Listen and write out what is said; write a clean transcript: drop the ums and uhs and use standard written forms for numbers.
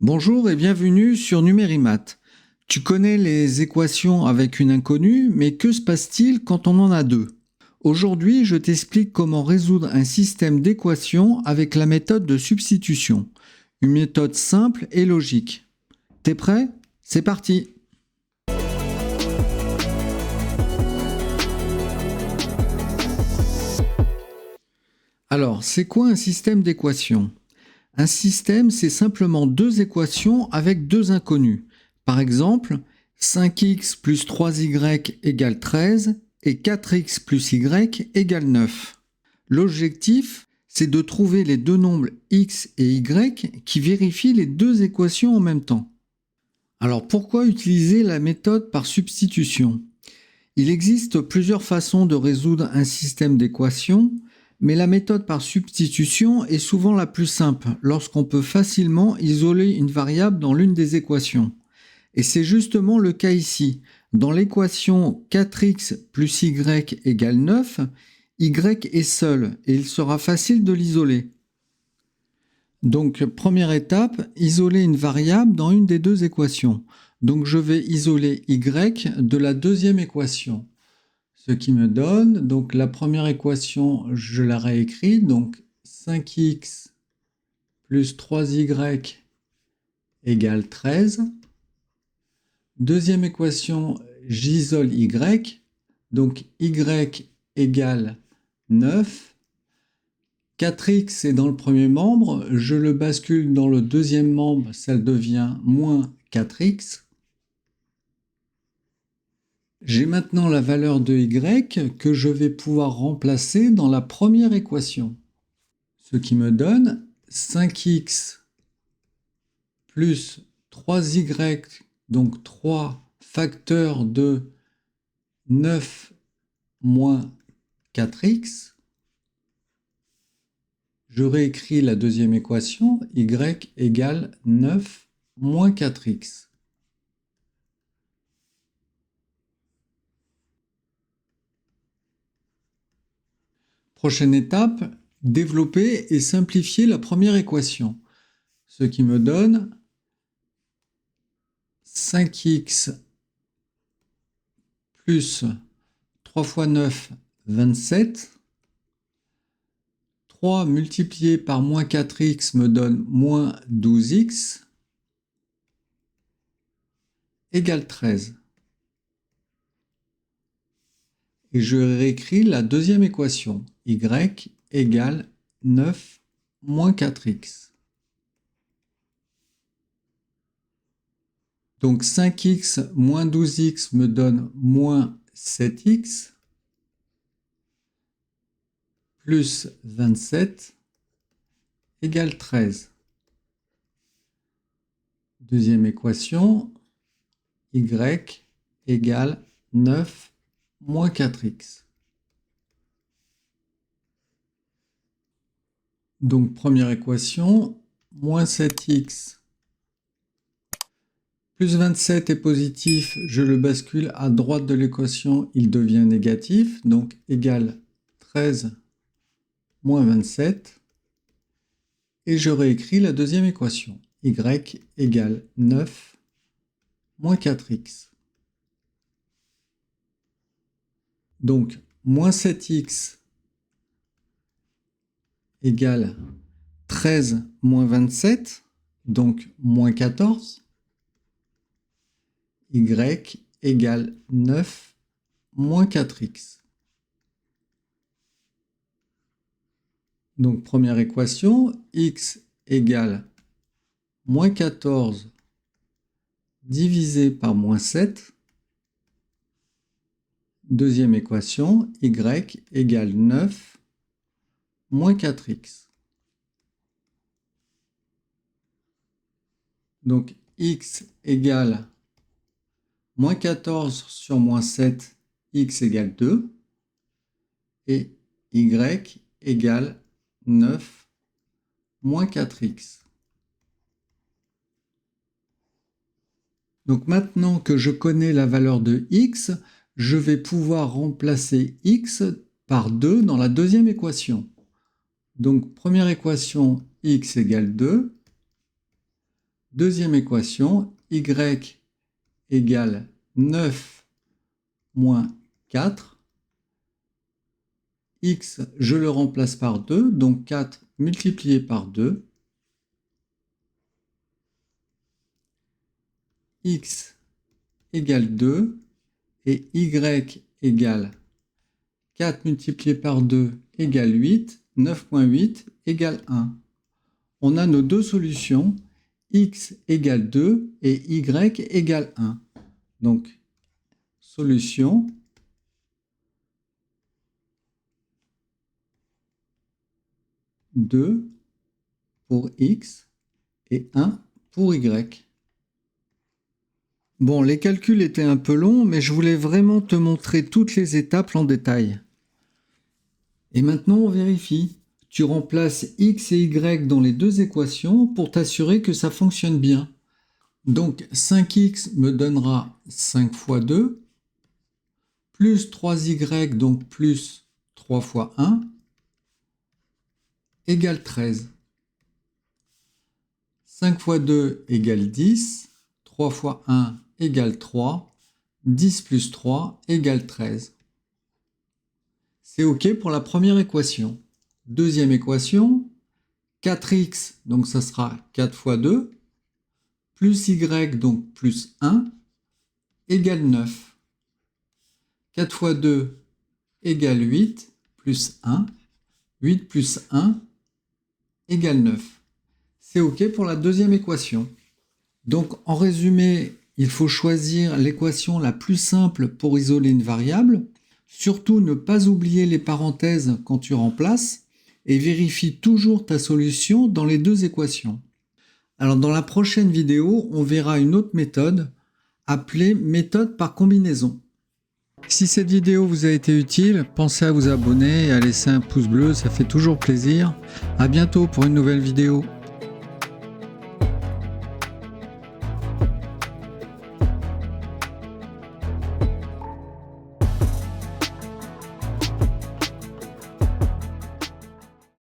Bonjour et bienvenue sur Numérimat. Tu connais les équations avec une inconnue, mais que se passe-t-il quand on en a deux? Aujourd'hui, je t'explique comment résoudre un système d'équations avec la méthode de substitution. Une méthode simple et logique. T'es prêt? C'est parti! Alors, c'est quoi un système d'équations? Un système, c'est simplement deux équations avec deux inconnues. Par exemple, 5x plus 3y égale 13 et 4x plus y égale 9. L'objectif, c'est de trouver les deux nombres x et y qui vérifient les deux équations en même temps. Alors pourquoi utiliser la méthode par substitution? Il existe plusieurs façons de résoudre un système d'équations, mais la méthode par substitution est souvent la plus simple lorsqu'on peut facilement isoler une variable dans l'une des équations. Et c'est justement le cas ici. Dans l'équation 4x plus y égale 9, y est seul et il sera facile de l'isoler. Donc, première étape, isoler une variable dans une des deux équations. Donc, je vais isoler y de la deuxième équation. Ce qui me donne, donc la première équation, je la réécris, donc 5x plus 3y égale 13. Deuxième équation, j'isole y, donc y égale 9. 4x est dans le premier membre, je le bascule dans le deuxième membre, ça devient moins 4x. J'ai maintenant la valeur de y que je vais pouvoir remplacer dans la première équation. Ce qui me donne 5x plus 3y, donc 3 facteurs de 9 moins 4x. Je réécris la deuxième équation, y égale 9 moins 4x. Prochaine étape, développer et simplifier la première équation. Ce qui me donne 5x plus 3 fois 9, 27. 3 multiplié par moins 4x me donne moins 12x égale 13. Et je réécris la deuxième équation, y égale 9 moins 4x. Donc 5x moins 12x me donne moins 7x plus 27 égale 13. Deuxième équation, y égale 9 moins 4x. Donc première équation, moins 7x plus 27 est positif, je le bascule à droite de l'équation, il devient négatif, donc égale 13 moins 27. Et je réécris la deuxième équation, y égale 9 moins 4x. Donc moins 7x égale 13 moins 27, donc moins 14. Y égale 9 moins 4x. Donc première équation, x égale moins 14 divisé par moins 7. Deuxième équation, y égale 9 moins 4x. Donc x égale moins 14 sur moins 7, x égale 2. Et y égale 9 moins 4x. Donc maintenant que je connais la valeur de x, je vais pouvoir remplacer x par 2 dans la deuxième équation. Donc première équation, x égale 2. Deuxième équation, y égale 9 moins 4. X, je le remplace par 2, donc 4 multiplié par 2. X égale 2 et y égale 4 multiplié par 2 égale 8, 9 moins 8 égale 1. On a nos deux solutions, x égale 2 et y égale 1. Donc, solution deux pour x et 1 pour y. Bon, les calculs étaient un peu longs, mais je voulais vraiment te montrer toutes les étapes en détail. Et maintenant, on vérifie. Tu remplaces x et y dans les deux équations pour t'assurer que ça fonctionne bien. Donc 5x me donnera 5 fois 2, plus 3y, donc plus 3 fois 1, égale 13. 5 fois 2 égale 10, 3 fois 1 égale 3, 10 plus 3 égale 13. C'est OK pour la première équation. Deuxième équation, 4x, donc ça sera 4 fois 2, plus y, donc plus 1, égale 9. 4 fois 2 égale 8, plus 1. 8 plus 1 égale 9. C'est OK pour la deuxième équation. Donc, en résumé, il faut choisir l'équation la plus simple pour isoler une variable. Surtout, ne pas oublier les parenthèses quand tu remplaces et vérifie toujours ta solution dans les deux équations. Alors, dans la prochaine vidéo, on verra une autre méthode appelée méthode par combinaison. Si cette vidéo vous a été utile, pensez à vous abonner et à laisser un pouce bleu, ça fait toujours plaisir. À bientôt pour une nouvelle vidéo.